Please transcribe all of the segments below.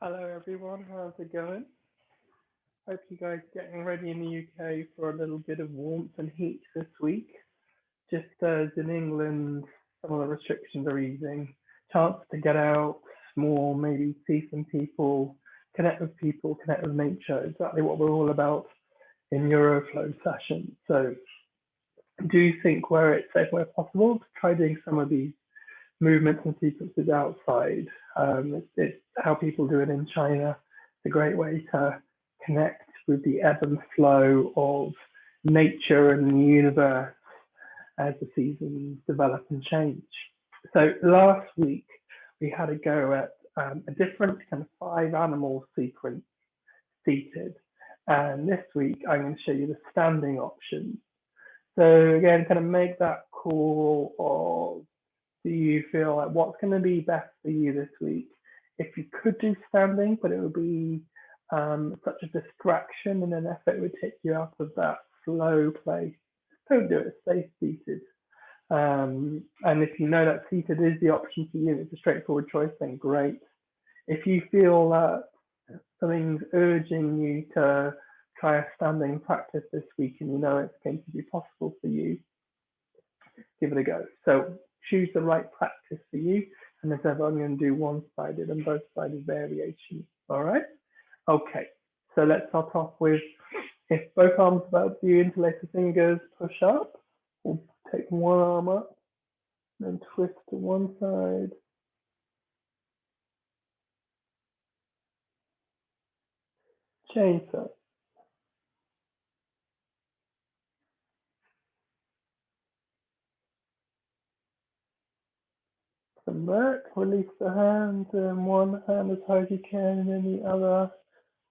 Hello everyone, how's it going? Hope you guys are getting ready in the UK for a little bit of warmth and heat this week. Just as in England, some of the restrictions are easing. Chance to get out more, maybe see some people, connect with nature, exactly what we're all about in NeuroFlow session. So do think where it's safe, where possible, to try doing some of these movements and sequences outside. It's how people do it in China. It's a great way to connect with the ebb and flow of nature and the universe as the seasons develop and change. So last week we had a go at a different kind of 5 animal sequence seated. And this week I'm going to show you the standing options. So again, kind of make that call of, do you feel like what's going to be best for you this week? If you could do standing, but it would be such a distraction and an effort would take you out of that flow place, don't do it, stay seated. And if you know that seated is the option for you, it's a straightforward choice, then great. If you feel that something's urging you to try a standing practice this week and you know it's going to be possible for you, give it a go. So choose the right practice for you. And as ever, I'm going to do one-sided and both-sided variations. All right? Okay. So let's start off with, if both arms above you, interlace the fingers, push up. We'll take one arm up, then twist to one side. Change side. Come back, release the hand, and one hand as high as you can, and then the other.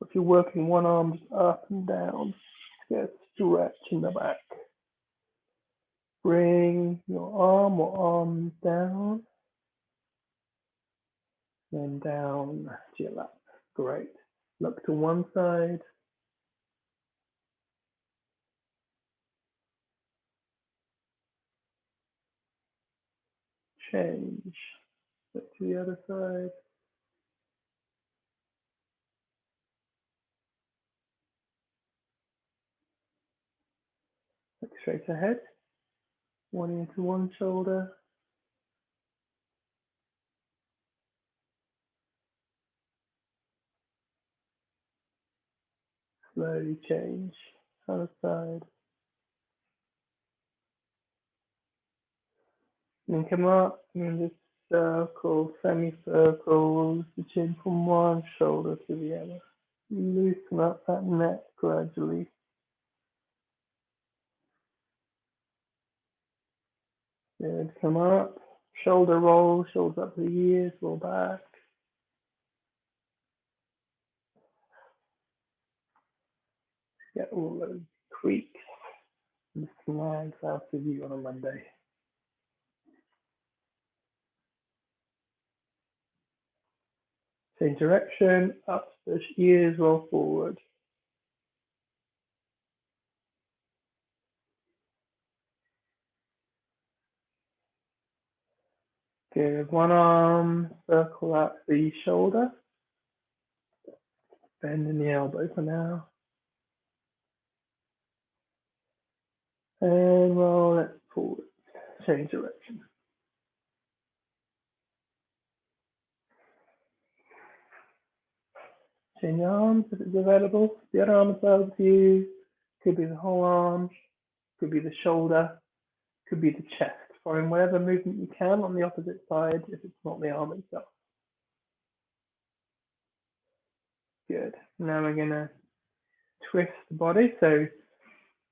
If you're working one arm just up and down, get a stretch in the back. Bring your arm or arms down, then down to your lap. Great. Look to one side. Change. Look to the other side. Look straight ahead. One into one shoulder. Slowly change. Other side. And come up and just circle, semicircles, the chin from one shoulder to the other. Loosen up that neck gradually. Good. Come up. Shoulder roll, shoulders up to the ears, roll back. Get all those creaks and snags out of you on a Monday. Change direction, up, push ears, roll forward. Good. One arm, circle out the shoulder. Bend in the elbow for now. And roll it forward. Change direction. Change your arms if it's available. The other arm is available to you. Could be the whole arm, could be the shoulder, could be the chest. Following whatever movement you can on the opposite side if it's not the arm itself. Good. Now we're going to twist the body. So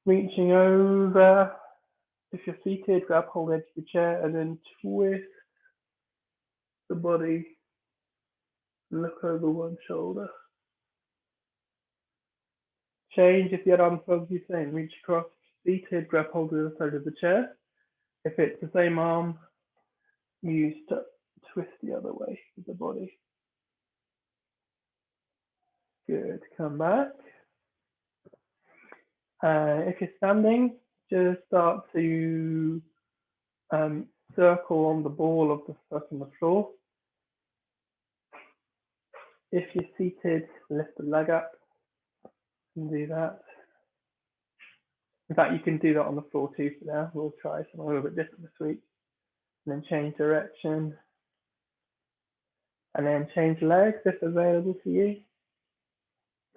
reaching over, if you're seated, grab hold edge of the chair and then twist the body. Look over one shoulder. Change if the other arm follows you, same. Reach across, seated, grab hold of the side of the chair. If it's the same arm, use to twist the other way with the body. Good. Come back. If you're standing, just start to circle on the ball of the foot on the floor. If you're seated, lift the leg up and do that. In fact, you can do that on the floor too for now. We'll try something a little bit different this week. And then change direction. And then change legs if available for you.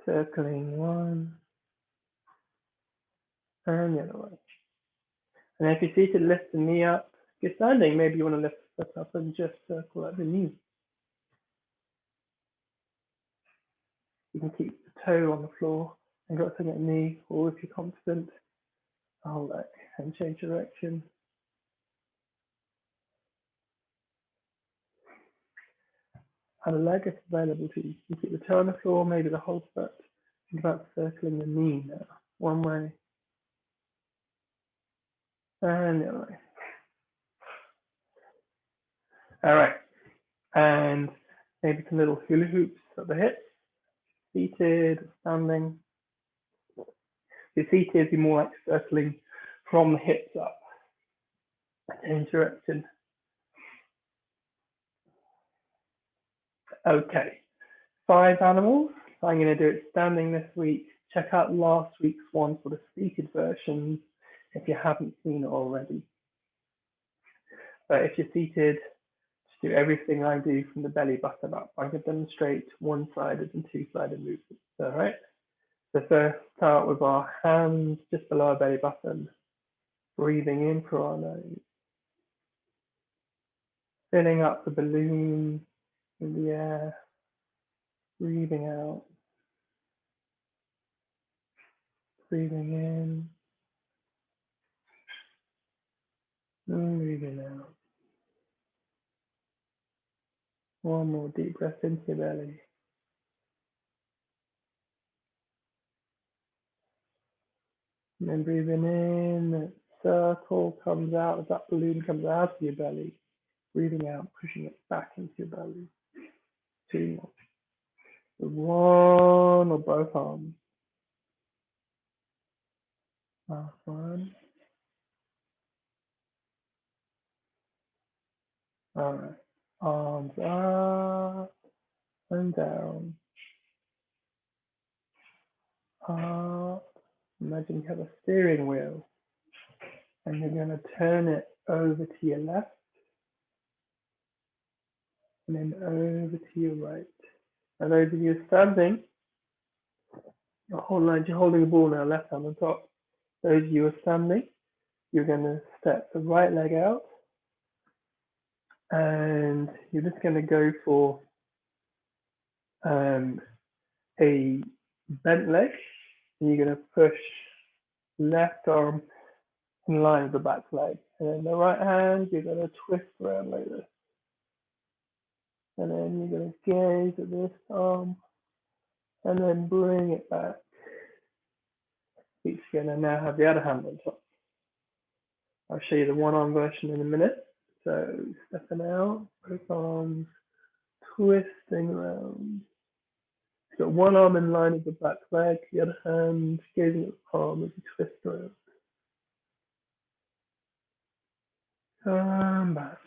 Circling one. And the other way. And if you're seated, lift the knee up. If you're standing, maybe you want to lift the foot up and just circle at the knee. You can keep the toe on the floor and got something at the knee, or if you're confident, hold that and change direction. And the leg if available to you. You keep the toe on the floor, maybe the whole foot. Think about circling the knee now. One way. And the other way. All right. And maybe some little hula hoops at the hips. Seated, standing. If you're seated, be more like circling from the hips up. Change direction. Okay. 5 animals. I'm going to do it standing this week. Check out last week's one for the seated version if you haven't seen it already. But if you're seated, just do everything I do from the belly button up. I'm going to demonstrate one-sided and two-sided movements. All right. So first, start with our hands just below our belly button, breathing in through our nose, filling up the balloon in the air, breathing out, breathing in, and breathing out. One more deep breath into your belly. And then breathing in, that circle comes out, as that balloon comes out of your belly. Breathing out, pushing it back into your belly. 2 more. With one or both arms. Last one. All right. Arms up and down. Up. Imagine you have a steering wheel and you're going to turn it over to your left and then over to your right. And those of you standing, you're holding the ball now, left hand on top. Those of you who are standing, you're going to step the right leg out and you're just going to go for a bent leg, and you're going to push left arm in line with the back leg. And then the right hand, you're going to twist around like this. And then you're going to gaze at this arm and then bring it back. Each going to now have the other hand on top. I'll show you the one arm version in a minute. So stepping out, both arms, twisting around. You've got one arm in line with the back leg, the other hand gazing at the palm as you twist around. Come back.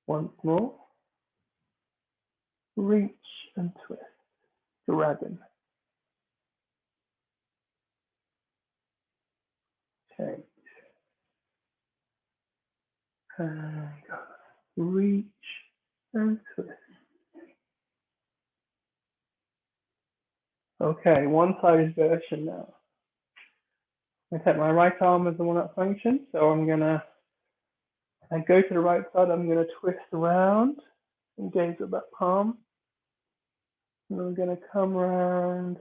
Once more. Reach and twist. Dragon. Change. And go. Reach and twist. Okay, one-sided version now. I'm going to take my right arm as the one that functions. So I'm going to go to the right side. I'm going to twist around and gaze at that palm. And I'm going to come around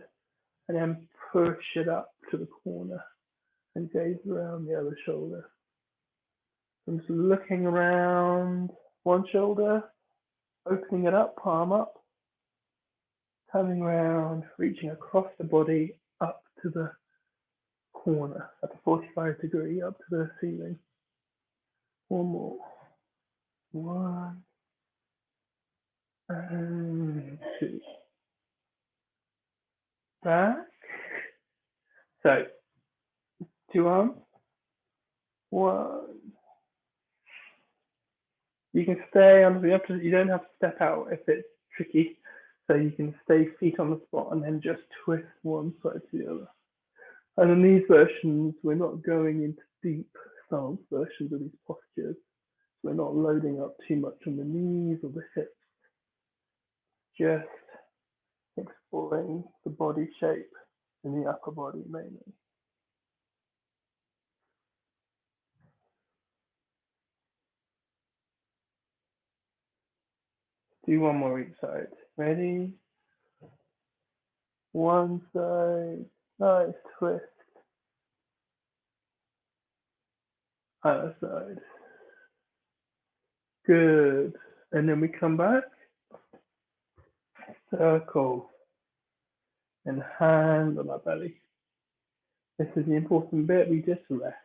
and then push it up to the corner and gaze around the other shoulder. I'm just looking around one shoulder, opening it up, palm up, coming around, reaching across the body up to the corner at a 45-degree up to the ceiling. One more. 1 and 2. Back. So 2 arms. 1. You can stay on. You don't have to step out if it's tricky. So you can stay feet on the spot and then just twist one side to the other. And in these versions, we're not going into deep stance versions of these postures. We're not loading up too much on the knees or the hips, just exploring the body shape in the upper body mainly. Do one more each side. Ready? One side, nice twist. Other side. Good. And then we come back. Circle. And hand on our belly. This is the important bit. We just rest.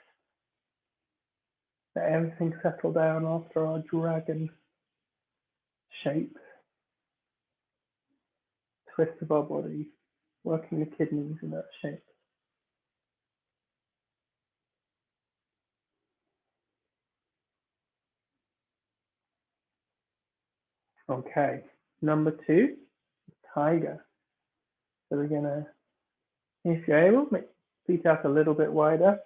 Let everything settle down after our dragon shape. Twist of our body. Working the kidneys in that shape. Okay. Number 2, tiger. So we're gonna, if you're able, make feet out a little bit wider.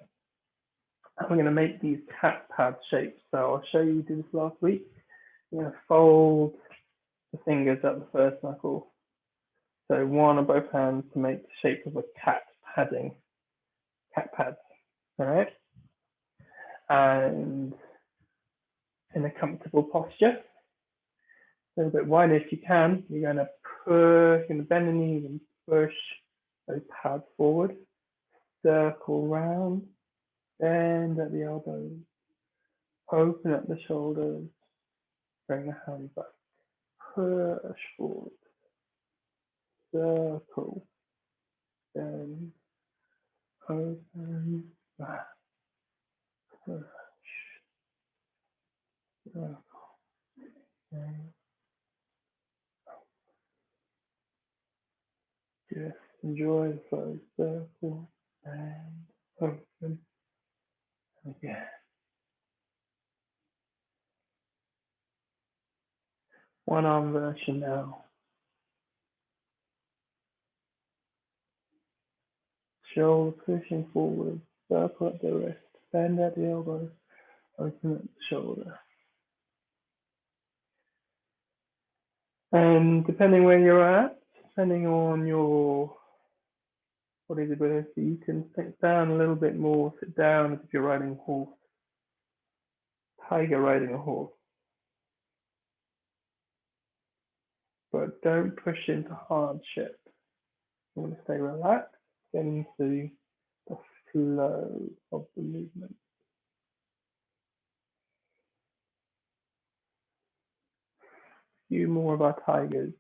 And we're going to make these cat pad shapes. So I'll show you did this last week. You're going to fold the fingers at the first knuckle. So one on both hands to make the shape of a cat padding, cat pads. All right. And in a comfortable posture, a little bit wider if you can. You're going to push, you're going to bend the knees and push those pads forward. Circle round. Bend at the elbows, open at the shoulders, bring the hands back, push forward, circle, bend, open, back, push, circle, bend. Just enjoy the flow, circle, bend, open, again. One arm version now. Shoulder pushing forward, circle at the wrist, bend at the elbow, open at the shoulder. And depending where you're at, depending on your body's ability, you can sink down a little bit more, sit down as if you're riding a horse. Tiger riding a horse. But don't push into hardship. You want to stay relaxed, get into the flow of the movement. A few more of our tigers.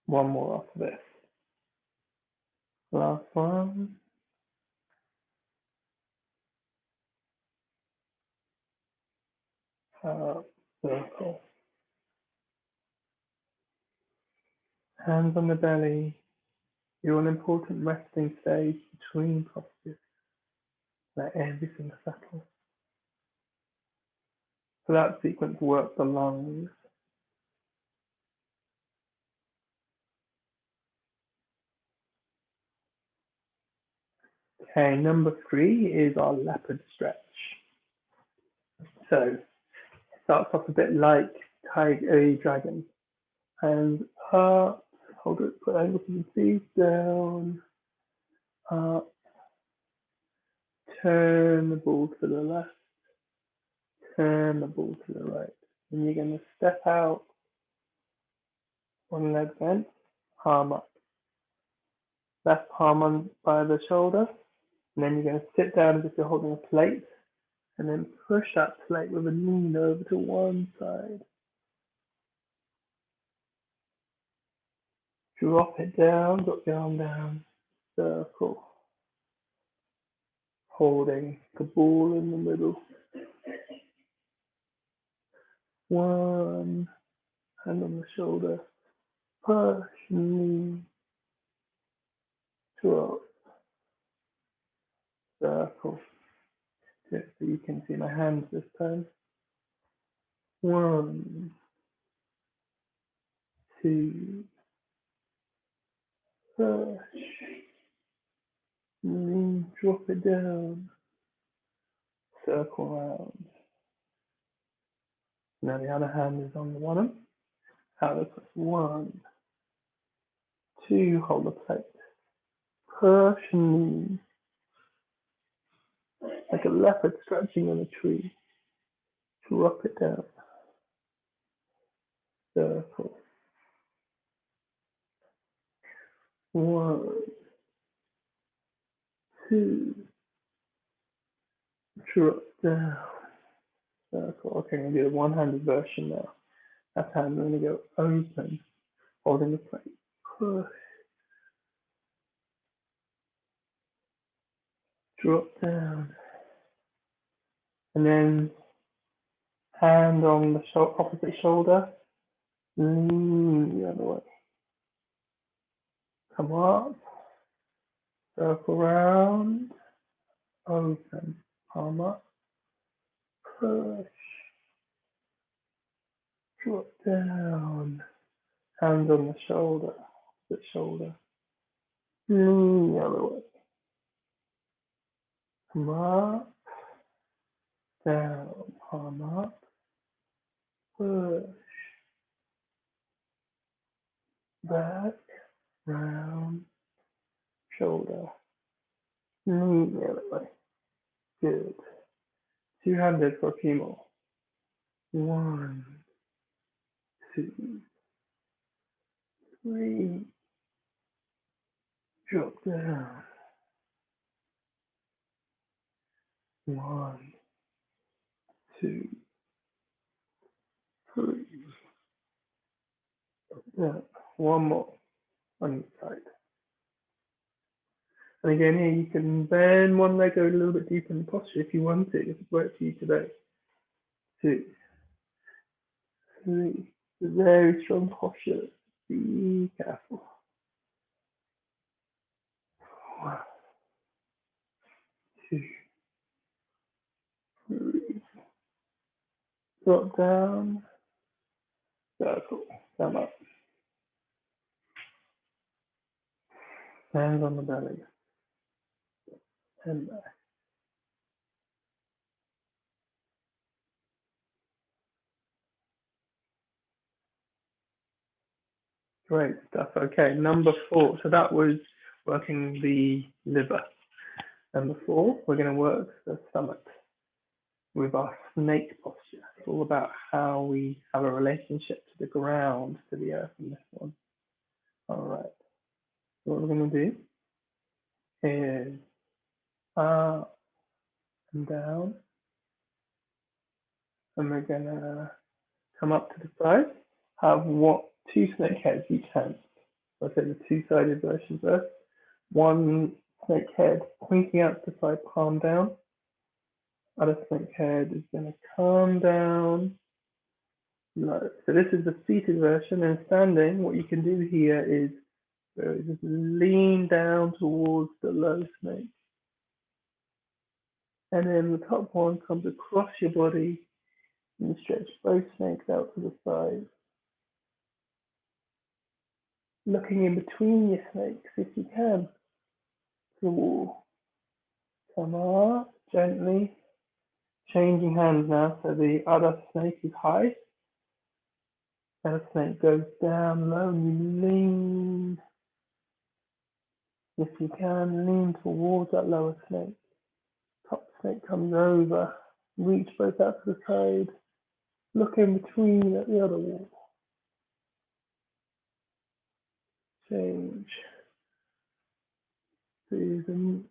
One more after this. Last one. Circle. Hands on the belly. You're an important resting stage between postures. Let everything settle. So that sequence works the lungs. Okay, number 3 is our leopard stretch. So it starts off a bit like a dragon. Hands up, hold it, put ankles to the feet, down, up, turn the ball to the left, turn the ball to the right. And you're going to step out, one leg bent, palm up. Left palm on by the shoulder, and then you're going to sit down as if you're holding a plate, and then push that plate with a knee over to one side. Drop it down, drop the arm down, circle. Holding the ball in the middle. One hand on the shoulder, push, knee, drop, circle. Just so you can see my hands this time. 1, 2, push, lean, drop it down, circle around. Now the other hand is on the bottom. Outer twist. 1, 2, hold the plate. Push and lean. Like a leopard stretching on a tree. Drop it down. Circle. 1, 2, drop down. Circle. Okay, I'm going to do the one-handed version now. That hand, I'm going to go open, holding the plate. Push. Drop down. And then hand on the opposite shoulder. Lean the other way. Come up. Circle around. Open. Palm up. Push. Drop down. Hand on the shoulder. Opposite shoulder. Lean the other way. Come up. Down. Palm up. Push. Back. Round. Shoulder. Lean the other way. Good. Two-handed for a few more. 1, 2, 3. Drop down. 1, 2, 3. Down. One more on each side. And again, here you can bend one leg, go a little bit deeper in the posture if you want to, if it works for you today. 2, 3. Very strong posture. Be careful. 1, 2, 3. Drop down. Circle. Come up. Hands on the belly. And back. Great stuff. Okay, number 4. So that was working the liver. Number 4, we're going to work the stomach with our snake posture. It's all about how we have a relationship to the ground, to the earth in this one. All right. So what we're going to do is up and down. And we're going to come up to the side. Have 2 snake heads each hand. So I'll say the two-sided version first. One snake head pointing out to the side, palm down. Other snake head is going to come down low. So this is the seated version, and standing, what you can do here is just lean down towards the low snake. And then the top one comes across your body and you stretch both snakes out to the side. Looking in between your snakes if you can to the wall. Come up gently. Changing hands now, so the other snake is high. The other snake goes down low and you lean. If you can, lean towards that lower snake. Top snake comes over. Reach both out to the side. Look in between at the other wall. Change. Breathe and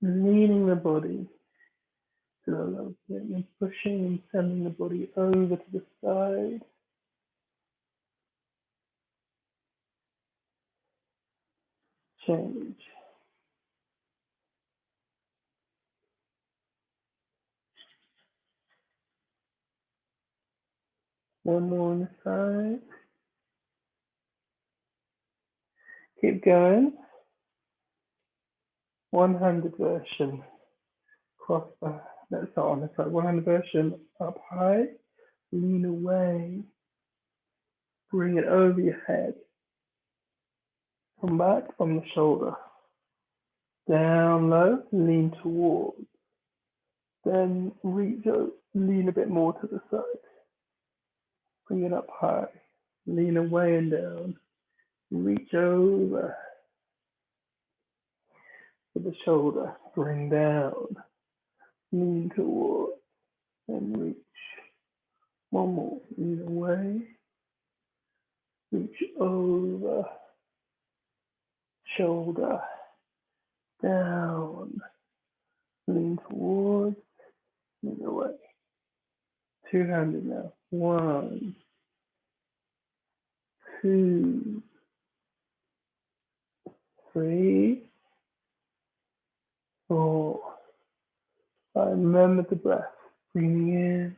leaning the body to the lower snake and pushing and sending the body over to the side. Change. One more on the side. Keep going. One-handed version. Cross the, let's start on the side. One-handed version up high. lean away, bring it over your head, come back from the shoulder, down low, lean towards, then reach out, lean a bit more to the side, bring it up high, lean away and down, reach over to the shoulder, bring down, lean towards, and reach. One more, lean away, reach over, shoulder, down, lean towards, lean away. Two-handed now. 1, 2, 3, 4, 5. Remember the breath. Breathing in,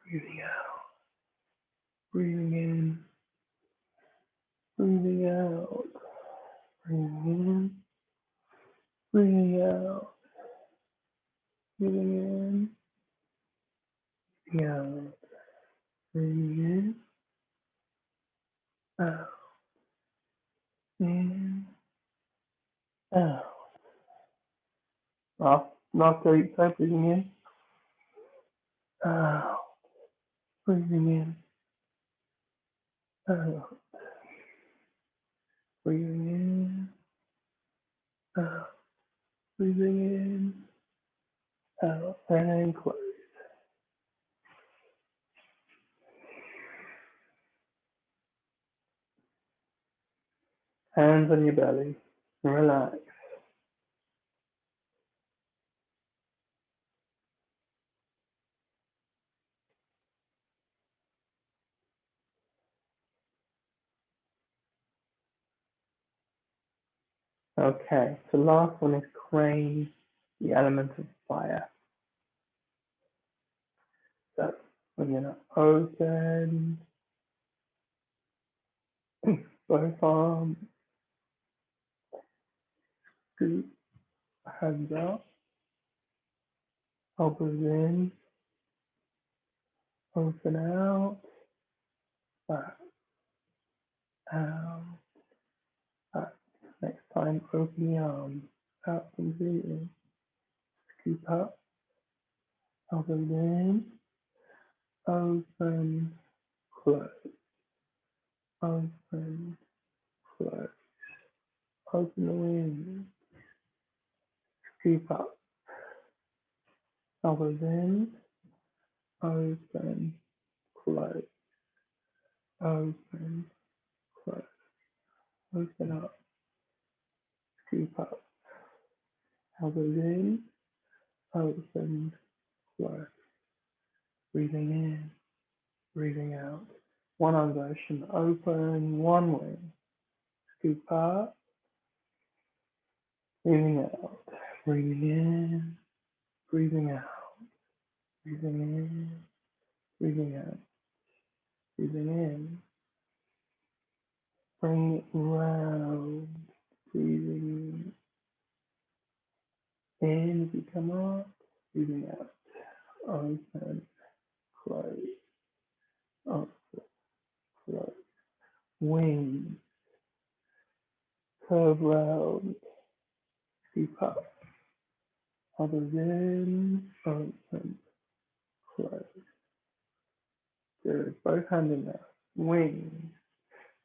breathing out, breathing in, breathing out, breathing in, breathing out, breathing in, breathing out, breathing in, out, in, out. After each side, breathing in, out, breathing in, out, breathing in, out, breathing in, out, and close. Hands on your belly, relax. Okay, so last one is crane, the element of fire. So we're gonna open both arms, scoop, hands up, elbows in, open out, back, out, back. Next time, open the arms, out completely, scoop up, elbows in, open, close, open, close, open the wings, scoop up, elbows in, open, close, open, close, open up, scoop up, elbows in, open, close, breathing in, breathing out. One arm version, open one wing, scoop up, breathing out, breathing in, breathing out, breathing in, breathing out, breathing in, bring it round, breathing in as you come up, breathing out, open, close, open, close, wings, curve round, scoop up, others in, open, close. Good, both hands in there, wings,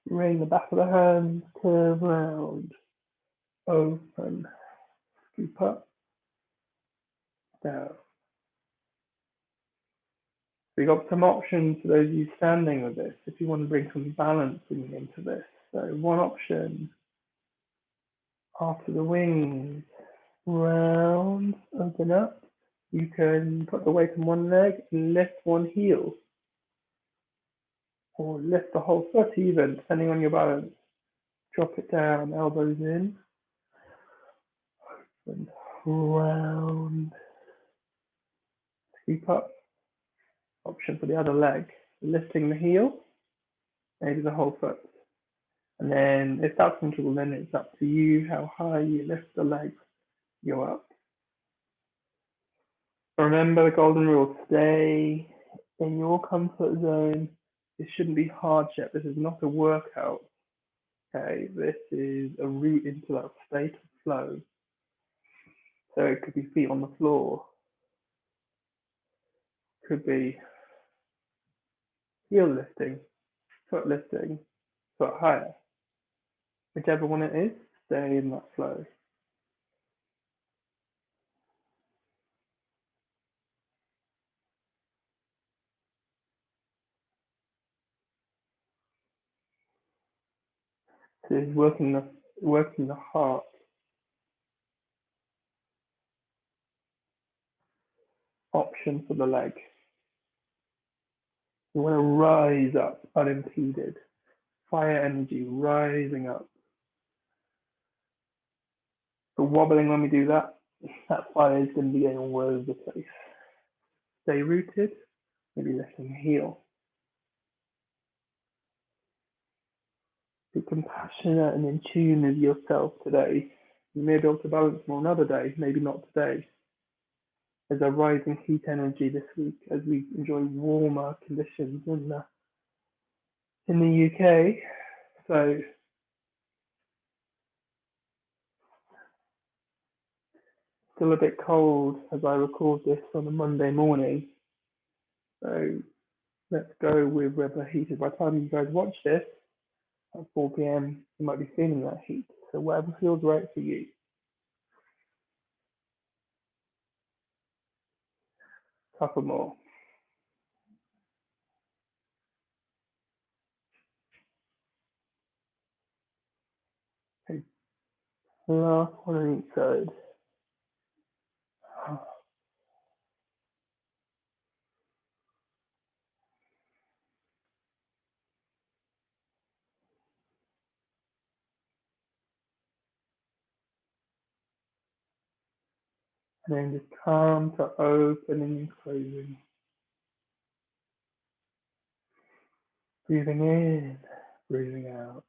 bring the back of the hands, curve round, open, scoop up, down. We got some options for those of you standing with this, if you want to bring some balancing into this. So one option, after the wings, round, open up, you can put the weight on one leg and lift one heel, or lift the whole foot even, depending on your balance. Drop it down, elbows in, and round, scoop up. Option for the other leg, lifting the heel, maybe the whole foot. And then if that's comfortable, then it's up to you how high you lift the leg, go up. Remember the golden rule, stay in your comfort zone. This shouldn't be hardship. This is not a workout. Okay, this is a route into that state of flow. So it could be feet on the floor, could be heel lifting, foot lifting, foot higher. Whichever one it is, stay in that flow. So it's working the heart. Option for the leg. You want to rise up unimpeded. Fire energy rising up. But wobbling when we do that, that fire is going to be going all over the place. Stay rooted, maybe lifting a heel. Be compassionate and in tune with yourself today. You may be able to balance more another day, maybe not today. There's a rising heat energy this week as we enjoy warmer conditions in the UK. So still a bit cold as I record this on a Monday morning. So let's go with weather heated. By the time you guys watch this at 4 p.m, you might be feeling that heat. So whatever feels right for you. Couple more. Okay. Last one on each side. And then just calm to opening and closing. Breathing in, breathing out,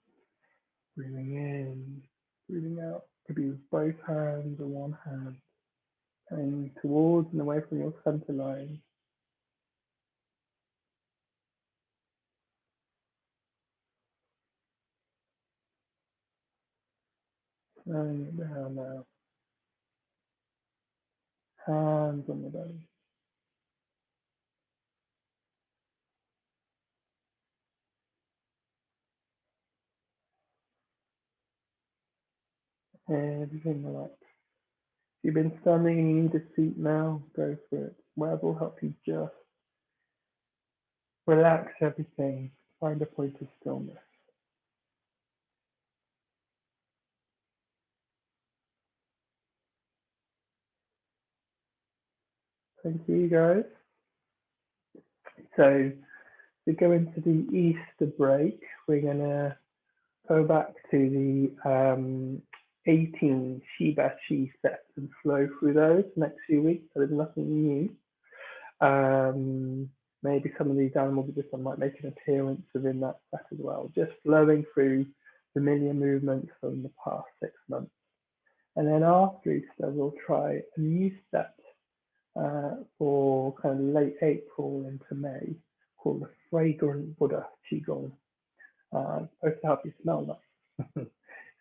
breathing in, breathing out. Could be with both hands or one hand. Coming towards and away from your center line. Slowing it down now. Hands on the belly. Everything relaxed. If you've been standing and you need a seat now, go for it. Whatever will help you just relax everything. Find a point of stillness. Thank you, guys. So we go into the Easter break. We're going to go back to the 18 Shibashi sets and flow through those next few weeks. So there's nothing new. Maybe some of these animal businesses might make an appearance within that set as well, just flowing through familiar movements from the past 6 months. And then after Easter, we'll try a new set for kind of late April into May called the Fragrant Buddha Qigong. Supposed to help you smell nice.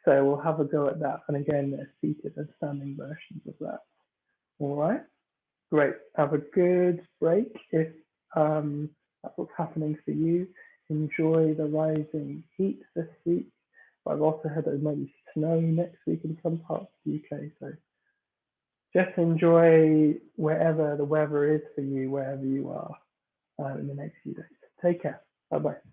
So we'll have a go at that. And again, there's seated and standing versions of that. All right. Great. Have a good break if that's what's happening for you. Enjoy the rising heat this week. But I've also heard that it might be snow next week in some parts of the UK. So just enjoy wherever the weather is for you, wherever you are in the next few days. Take care. Bye-bye.